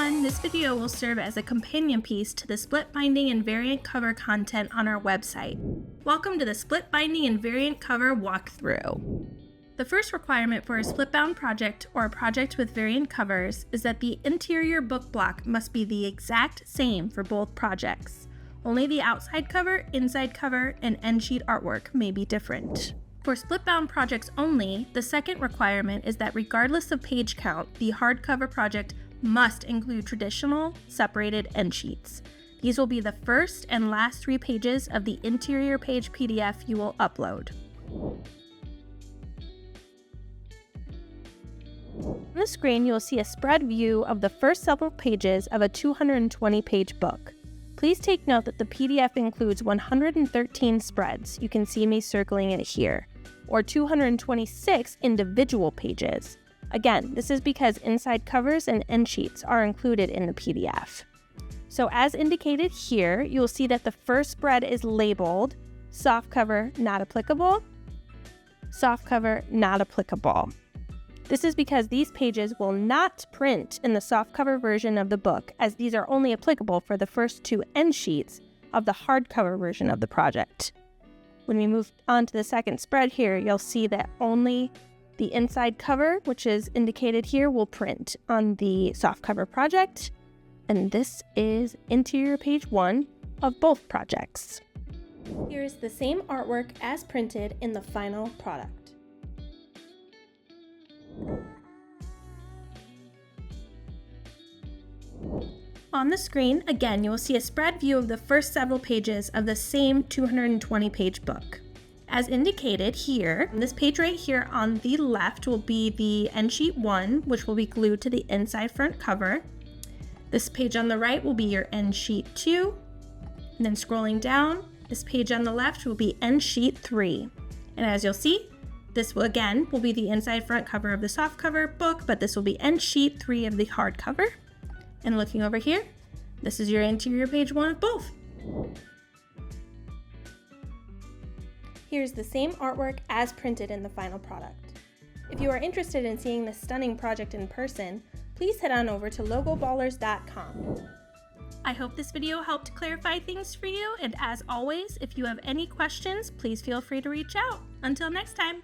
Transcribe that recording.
everyone! This video will serve as a companion piece to the split binding and variant cover content on our website. Welcome to the split binding and variant cover walkthrough. The first requirement for a split bound project or a project with variant covers is that the interior book block must be the exact same for both projects. Only the outside cover, inside cover, and end sheet artwork may be different. For split-bound projects only, the second requirement is that regardless of page count, the hardcover project must include traditional, separated end sheets. These will be the first and last 3 pages of the interior page PDF you will upload. On the screen, you will see a spread view of the first several pages of a 220-page book. Please take note that the PDF includes 113 spreads, you can see me circling it here, or 226 individual pages. Again, this is because inside covers and end sheets are included in the PDF. So as indicated here, you'll see that the first spread is labeled softcover not applicable, softcover not applicable. This is because these pages will not print in the softcover version of the book, as these are only applicable for the first 2 end sheets of the hardcover version of the project. When we move on to the second spread here, you'll see that only the inside cover, which is indicated here, will print on the softcover project, and this is interior page 1 of both projects. Here is the same artwork as printed in the final product. On the screen, again, you will see a spread view of the first several pages of the same 220-page book. As indicated here, this page right here on the left will be the end sheet 1, which will be glued to the inside front cover. This page on the right will be your end sheet 2. And then scrolling down, this page on the left will be end sheet 3. And as you'll see, this will again be the inside front cover of the softcover book, but this will be end sheet 3 of the hardcover. And looking over here, this is your interior page 1 of both. Here's the same artwork as printed in the final product. If you are interested in seeing this stunning project in person, please head on over to logoballers.com. I hope this video helped clarify things for you, and as always, if you have any questions, please feel free to reach out. Until next time.